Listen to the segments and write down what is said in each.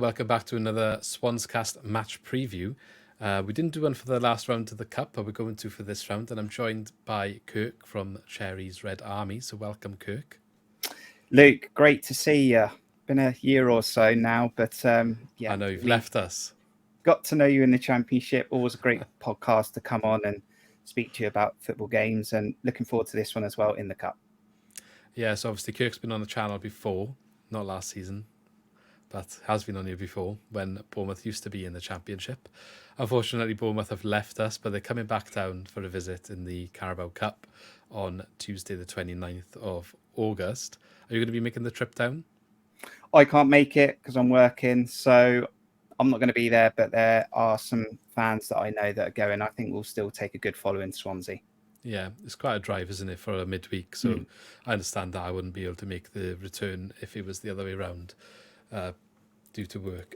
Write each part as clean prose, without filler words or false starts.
welcome back to another SwansCast match preview. We didn't do one for the last round of the Cup, but we're going to for this round, and I'm joined by Kirk from Cherries Red Army. So welcome, Kirk. Luke, great to see you. Been a year or so now, but I know you've left us. Got to know you in the Championship. Always a great podcast to come on and speak to you about football games, and looking forward to this one as well in the Cup. Yeah, so obviously Kirk's been on the channel before, not last season, but has been on here before when Bournemouth used to be in the Championship. Unfortunately, Bournemouth have left us, but they're coming back down for a visit in the Carabao Cup on Tuesday the 29th of August. Are you going to be making the trip down? I can't make it because I'm working, so I'm not going to be there, but there are some fans that I know that are going. I think we'll still take a good following Swansea. Yeah, it's quite a drive, isn't it, for a midweek? So I understand that I wouldn't be able to make the return if it was the other way around due to work.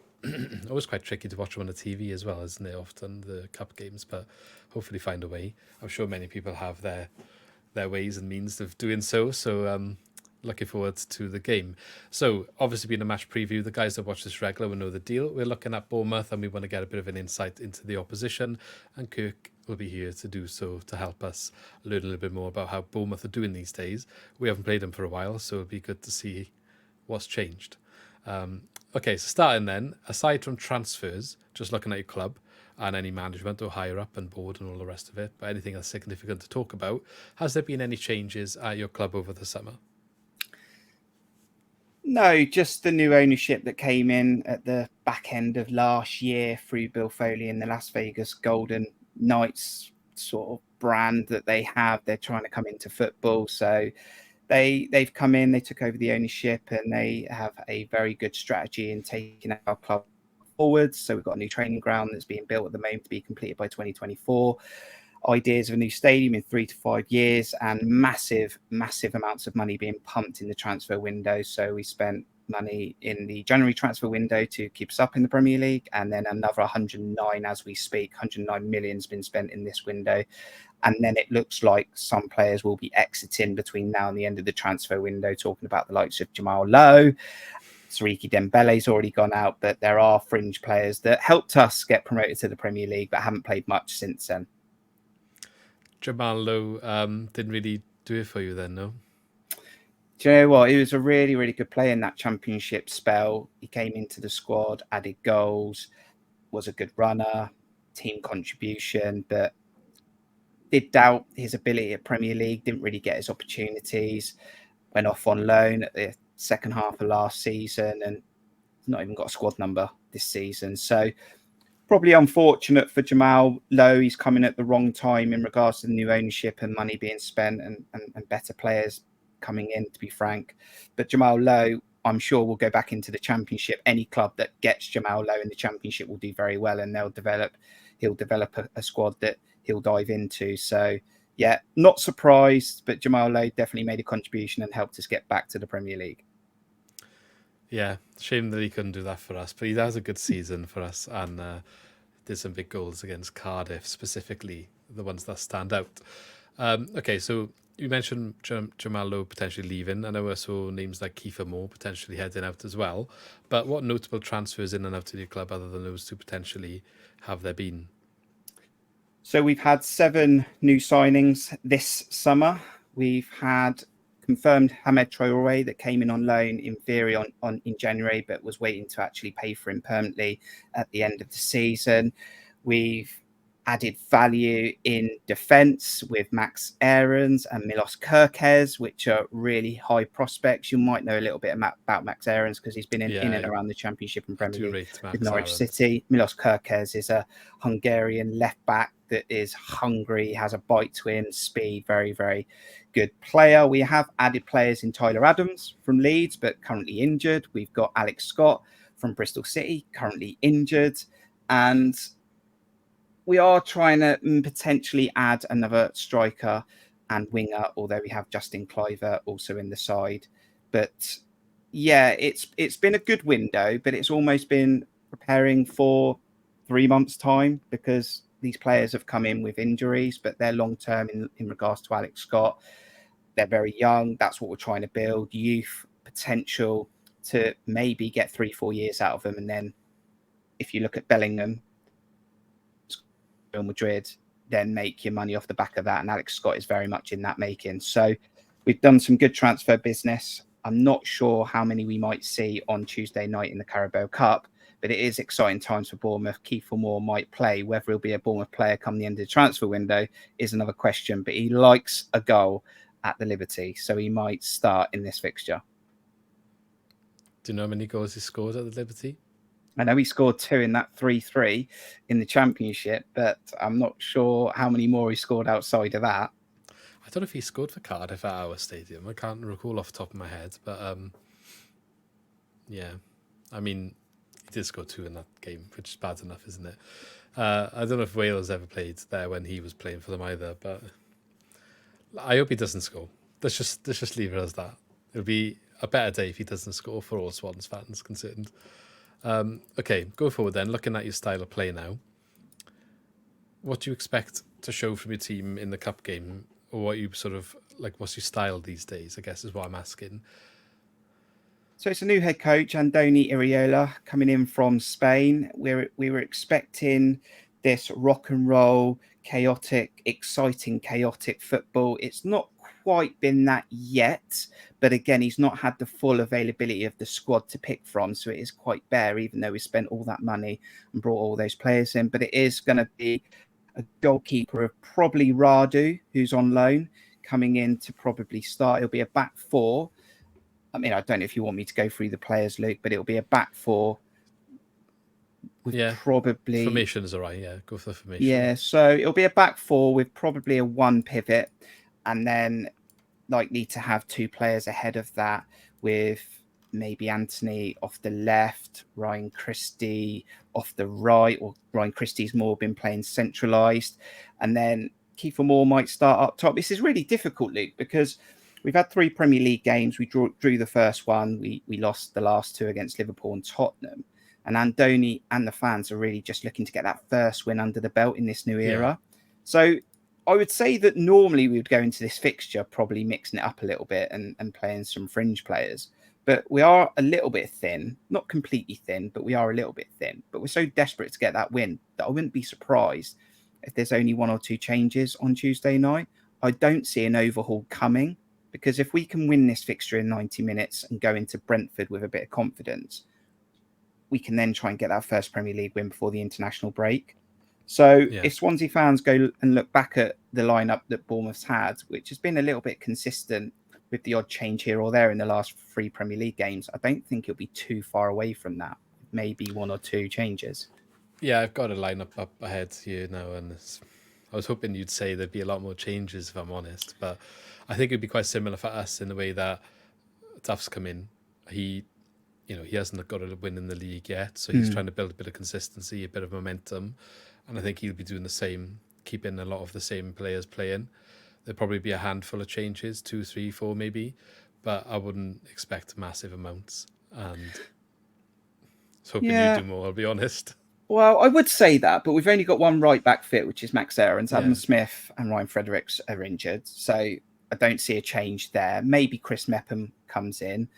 Always quite tricky to watch them on the TV as well, isn't it, often, the Cup games, but hopefully find a way. I'm sure many people have their ways and means of doing so, so looking forward to the game. So, obviously being a match preview, the guys that watch this regular will know the deal. We're looking at Bournemouth and we want to get a bit of an insight into the opposition, and Kirk will be here to do so, to help us learn a little bit more about how Bournemouth are doing these days. We haven't played them for a while, so it'll be good to see what's changed. Okay, so starting then, aside from transfers, just looking at your club and any management or higher up and board and all the rest of it, but anything that's significant to talk about, has there been any changes at your club over the summer? No, just the new ownership that came in at the back end of last year through Bill Foley and the Las Vegas Golden Knights sort of brand that they have. They're trying to come into football. So they've come in, they took over the ownership, and they have a very good strategy in taking our club forwards. So we've got a new training ground that's being built at the moment to be completed by 2024. Ideas of a new stadium in 3 to 5 years, and massive amounts of money being pumped in the transfer window. So we spent money in the January transfer window to keep us up in the Premier League, and then another 109 as we speak. 109 million has been spent in this window, and then it looks like some players will be exiting between now and the end of the transfer window, talking about the likes of Jamal Lowe. Sariki Dembele's already gone out, but there are fringe players that helped us get promoted to the Premier League but haven't played much since then. Jamal Lowe didn't really do it for you then, no? Do you know what? He was a really, really good player in that Championship spell. He came into the squad, added goals, was a good runner, team contribution, but did doubt his ability at Premier League, didn't really get his opportunities, went off on loan at the second half of last season, and not even got a squad number this season. So probably unfortunate for Jamal Lowe. He's coming at the wrong time in regards to the new ownership and money being spent and better players coming in, to be frank. But Jamal Lowe, I'm sure, will go back into the Championship. Any club that gets Jamal Lowe in the Championship will do very well, and he'll develop a squad that he'll dive into. So, yeah, not surprised, but Jamal Lowe definitely made a contribution and helped us get back to the Premier League. Yeah, shame that he couldn't do that for us, but he has a good season for us and did some big goals against Cardiff, specifically the ones that stand out. Okay, so you mentioned Jamal Lowe potentially leaving. I know I saw names like Kiefer Moore potentially heading out as well, but what notable transfers in and out of your club other than those two potentially have there been? So we've had 7 new signings this summer. We've had confirmed Hamed Traore that came in on loan in theory in January, but was waiting to actually pay for him permanently at the end of the season. We've added value in defence with Max Aarons and Milos Kerkez, which are really high prospects. You might know a little bit about Max Aarons because he's been in and around the Championship and Premier League with Norwich City. Milos Kerkez is a Hungarian left back that is hungry, has a bite to him, speed, very, very good player. We have added players in Tyler Adams from Leeds, but currently injured. We've got Alex Scott from Bristol City, currently injured. And we are trying to potentially add another striker and winger, although we have Justin Cliver also in the side. But yeah, it's been a good window, but it's almost been preparing for 3 months' time because these players have come in with injuries, but they're long-term in regards to Alex Scott. They're very young. That's what we're trying to build. Youth, potential, to maybe get 3-4 years out of them. And then if you look at Bellingham, Real Madrid, then make your money off the back of that. And Alex Scott is very much in that making. So we've done some good transfer business. I'm not sure how many we might see on Tuesday night in the Carabao Cup, but it is exciting times for Bournemouth. Kiefer Moore might play. Whether he'll be a Bournemouth player come the end of the transfer window is another question, but he likes a goal at the Liberty, so he might start in this fixture. Do you know how many goals he scored at the Liberty? I know he scored 2 in that 3-3 in the Championship, but I'm not sure how many more he scored outside of that. I don't know if he scored for Cardiff at our stadium. I can't recall off the top of my head, but yeah. I mean, he did score 2 in that game, which is bad enough, isn't it? I don't know if Wales ever played there when he was playing for them either, but I hope he doesn't score. Let's just leave it as that. It'll be a better day if he doesn't score for all Swans fans concerned. Okay, go forward then. Looking at your style of play now, what do you expect to show from your team in the cup game, or what you sort of like? What's your style these days? I guess is what I'm asking. So it's a new head coach, Andoni Iraola, coming in from Spain. We were expecting this rock and roll, chaotic, exciting, chaotic football. It's not quite been that yet, but again, he's not had the full availability of the squad to pick from, so it is quite bare, even though we spent all that money and brought all those players in. But it is going to be a goalkeeper of probably Radu, who's on loan, coming in to probably start. It'll be a back four. I mean, I don't know if you want me to go through the players, Luke, but it'll be a back four. Probably formation is all right. Yeah, go for the formation. Yeah, so it'll be a back four with probably a 1 pivot, and then likely to have 2 players ahead of that, with maybe Anthony off the left, Ryan Christie off the right, or Ryan Christie's more been playing centralised, and then Kiefer Moore might start up top. This is really difficult, Luke, because we've had 3 Premier League games. We drew the first one. We lost the last 2 against Liverpool and Tottenham. And Andoni and the fans are really just looking to get that first win under the belt in this new era. Yeah. So I would say that normally we would go into this fixture probably mixing it up a little bit and playing some fringe players. But we are a little bit thin, not completely thin, but we are a little bit thin. But we're so desperate to get that win that I wouldn't be surprised if there's only 1 or 2 changes on Tuesday night. I don't see an overhaul coming, because if we can win this fixture in 90 minutes and go into Brentford with a bit of confidence, we can then try and get that first Premier League win before the international break. So if Swansea fans go and look back at the lineup that Bournemouth's had, which has been a little bit consistent with the odd change here or there in the last 3 Premier League games, I don't think it'll be too far away from that. Maybe 1 or 2 changes. Yeah, I've got a lineup up ahead here now, and I was hoping you'd say there'd be a lot more changes, if I'm honest. But I think it'd be quite similar for us in the way that Duff's come in. He hasn't got a win in the league yet, so he's trying to build a bit of consistency, a bit of momentum, and I think he'll be doing the same, keeping a lot of the same players playing. There'll probably be a handful of changes, 2, 3, 4 maybe, but I wouldn't expect massive amounts. And I was hoping you'd do more, I'll be honest. Well, I would say that, but we've only got 1 right back fit, which is Max Aarons. Adam Smith and Ryan Fredericks are injured, so I don't see a change there. Maybe Chris Mepham comes in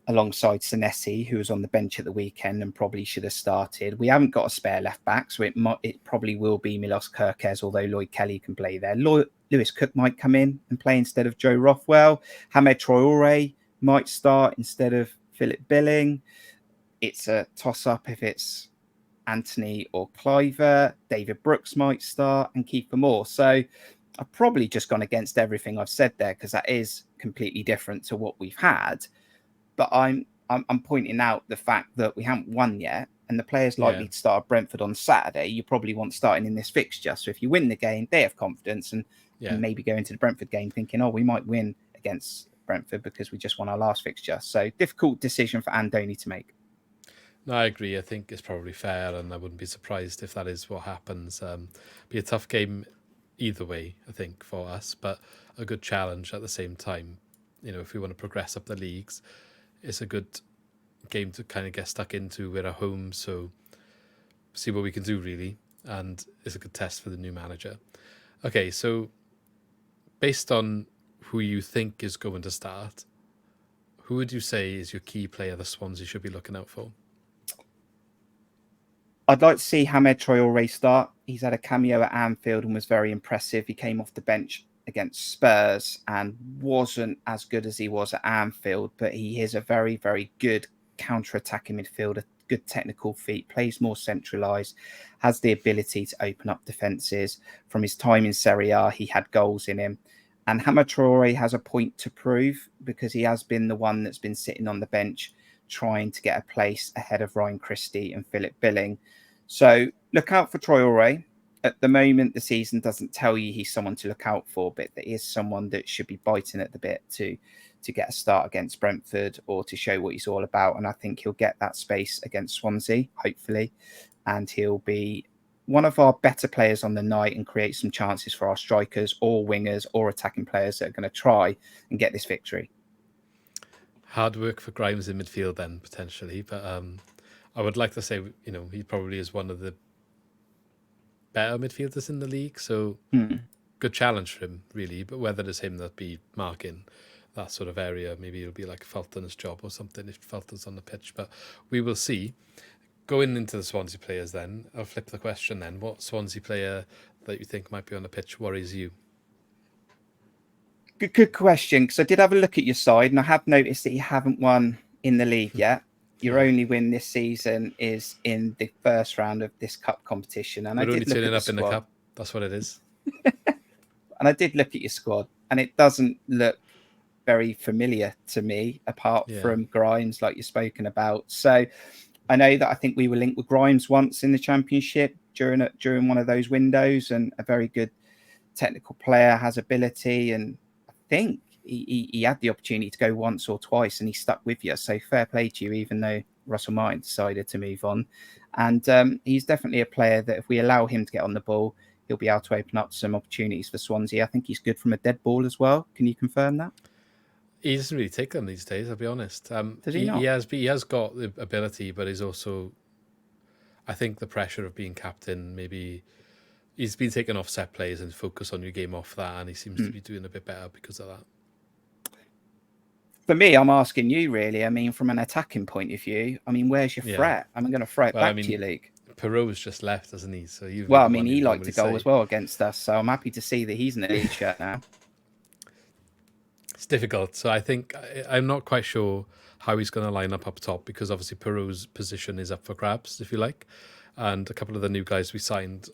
alongside Senesi, who was on the bench at the weekend and probably should have started. We haven't got a spare left back, so it probably will be Milos Kerkez, although Lloyd Kelly can play there. Lewis Cook might come in and play instead of Joe Rothwell. Hamed Traore might start instead of Philip Billing. It's a toss-up if it's Anthony or Cliver. David Brooks might start, and Kiefer Moore. So I've probably just gone against everything I've said there, because that is completely different to what we've had. But I'm pointing out the fact that we haven't won yet, and the players likely to start at Brentford on Saturday. You probably want starting in this fixture. So if you win the game, they have confidence and maybe go into the Brentford game thinking, oh, we might win against Brentford because we just won our last fixture. So difficult decision for Andoni to make. No, I agree. I think it's probably fair, and I wouldn't be surprised if that is what happens. Be a tough game either way, I think, for us, but a good challenge at the same time. If we want to progress up the leagues, it's a good game to kind of get stuck into. We're at home, so see what we can do, really. And it's a good test for the new manager. Okay, so based on who you think is going to start, Who would you say is your key player the Swansea should be looking out for? I'd like to see Hamed Traore start. He's had a cameo at Anfield and was very impressive. He came off the bench against Spurs and wasn't as good as he was at Anfield, but he is a very, very good counter-attacking midfielder, good technical feet, plays more centralised, has the ability to open up defences. From his time in Serie A, he had goals in him. And Hamed Traore has a point to prove because he has been the one that's been sitting on the bench trying to get a place ahead of Ryan Christie and Philip Billing. So look out for Traore. At the moment, the season doesn't tell you he's someone to look out for, but there is someone that should be biting at the bit to get a start against Brentford or to show what he's all about. And I think he'll get that space against Swansea, hopefully. And he'll be one of our better players on the night and create some chances for our strikers or wingers or attacking players that are going to try and get this victory. Hard work for Grimes in midfield then, potentially. But I would like to say, he probably is one of the better midfielders in the league. So good challenge for him, really. But whether it's him that be marking that sort of area, maybe it'll be like Fulton's job or something if Fulton's on the pitch. But we will see. Going into the Swansea players then, I'll flip the question then. What Swansea player that you think might be on the pitch worries you? Good question, because I did have a look at your side and I have noticed that you haven't won in the league yet. Your only win this season is in the first round of this cup competition. And We're I only did look turning at the up in the squad. cup. That's what it is. And I did look at your squad and it doesn't look very familiar to me, apart from Grimes, like you've spoken about. So I know that I think we were linked with Grimes once in the Championship during one of those windows, and a very good technical player, has ability, and I think he had the opportunity to go once or twice and he stuck with you. So fair play to you, even though Russell Martin decided to move on. And he's definitely a player that if we allow him to get on the ball, he'll be able to open up some opportunities for Swansea. I think he's good from a dead ball as well. Can you confirm that? He doesn't really take them these days, I'll be honest. Does he not? He has got the ability, but he's also, I think the pressure of being captain, maybe he's been taken off set plays and focus on your game off that, and he seems to be doing a bit better because of that. For me, I'm asking you really. I mean, from an attacking point of view, I mean, where's your threat? I'm going to throw it back to your league. Perot's just left, hasn't he? So he liked to go as well against us, so I'm happy to see that he's in the league shirt now. It's difficult. So I think I'm not quite sure how he's going to line up top because obviously Perot's position is up for grabs, if you like. And a couple of the new guys we signed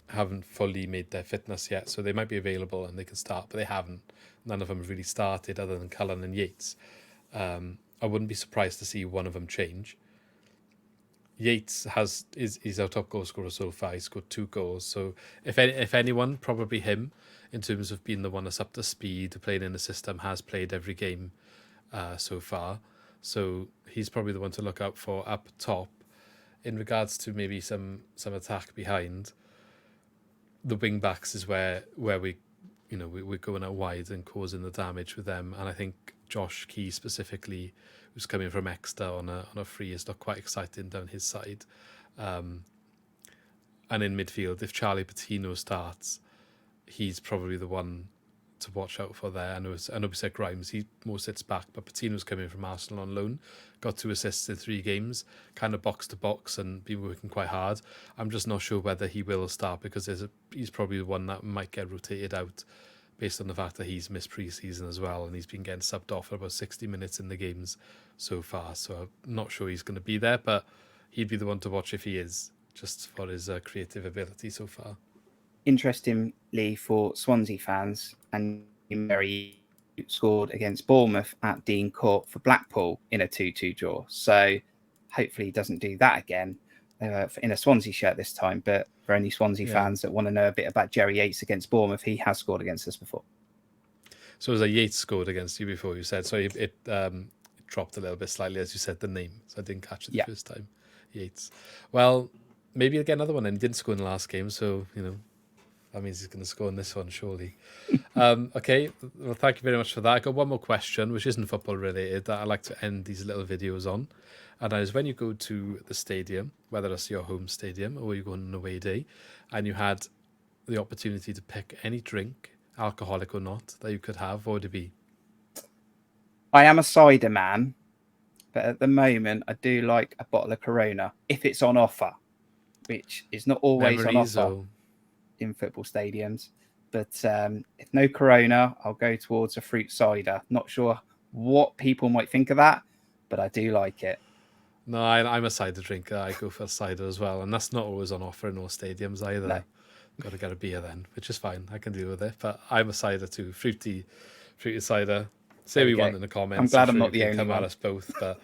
haven't fully made their fitness yet. So they might be available and they can start, but they haven't. None of them have really started other than Cullen and Yates. I wouldn't be surprised to see one of them change. Yates is our top goal scorer so far. He's scored 2 goals. So if anyone, probably him, in terms of being the one that's up to speed, playing in the system, has played every game so far. So he's probably the one to look out for up top. In regards to maybe some attack behind, the wing backs is where we're going out wide and causing the damage with them. And I think Josh Key specifically, who's coming from Exeter on a free, is not quite exciting down his side. And in midfield, if Charlie Patino starts, he's probably the one to watch out for there. I know we said Grimes, he more sits back, but Patino's coming from Arsenal on loan, got 2 assists in 3 games, kind of box to box and been working quite hard. I'm just not sure whether he will start because he's probably the one that might get rotated out based on the fact that he's missed pre-season as well and he's been getting subbed off for about 60 minutes in the games so far. So I'm not sure he's going to be there, but he'd be the one to watch if he is, just for his creative ability so far. Interestingly, for Swansea fans, and Mary scored against Bournemouth at Dean Court for Blackpool in a 2-2 draw. So hopefully he doesn't do that again in a Swansea shirt this time. But for any Swansea fans that want to know a bit about Jerry Yates against Bournemouth, he has scored against us before. So was a Yates scored against you before, you said? So it dropped a little bit slightly as you said the name. So I didn't catch it the first time. Yates. Well, maybe he'll get another one, and he didn't score in the last game. So, that means he's going to score in this one, surely. Okay, well, thank you very much for that. I got one more question, which isn't football related, that I like to end these little videos on. And that is when you go to the stadium, whether it's your home stadium or you go on an away day, and you had the opportunity to pick any drink, alcoholic or not, that you could have, what would it be? I am a cider man, but at the moment I do like a bottle of Corona if it's on offer, which is not always on Memories offer or in football stadiums. But if no Corona, I'll go towards a fruit cider. Not sure what people might think of that, but I do like it. no, I'm a cider drinker. I go for cider as well, and that's not always on offer in all stadiums either. No. Got to get a beer then, which is fine. I can deal with it. But I'm a cider too, fruity cider. Say what you want in the comments. I'm glad I'm sure not you the can only come one. at us both, but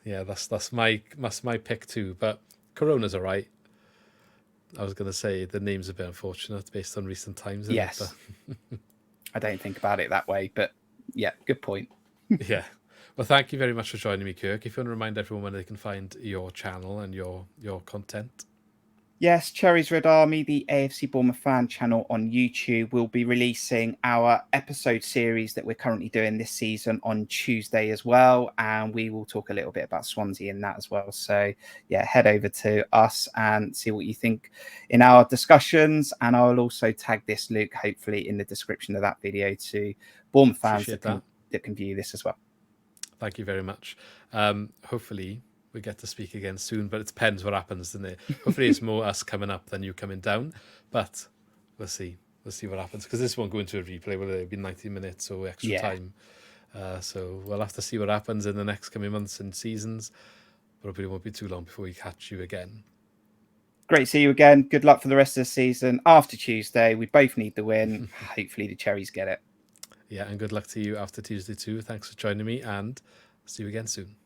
yeah, that's my pick too. But Corona's alright. I was going to say the name's a bit unfortunate based on recent times. Isn't Yes. It? But I don't think about it that way, but yeah, good point. yeah. Well, thank you very much for joining me, Kirk. If you want to remind everyone where they can find your channel and your content. Yes, Cherries Red Army, the AFC Bournemouth fan channel on YouTube, will be releasing our episode series that we're currently doing this season on Tuesday as well. And we will talk a little bit about Swansea in that as well. So, yeah, head over to us and see what you think in our discussions. And I will also tag this, Luke, hopefully in the description of that video to Bournemouth fans that can view this as well. Thank you very much. Hopefully we get to speak again soon, but it depends what happens, doesn't it? Hopefully it's more us coming up than you coming down, but we'll see what happens, because this won't go into a replay. Will it be 90 minutes or extra time? So we'll have to see what happens in the next coming months and seasons, but hopefully it won't be too long before we catch you again. Great to see you again. Good luck for the rest of the season. After Tuesday, we both need the win. Hopefully the Cherries get it. Yeah, and good luck to you after Tuesday too. Thanks for joining me, and see you again soon.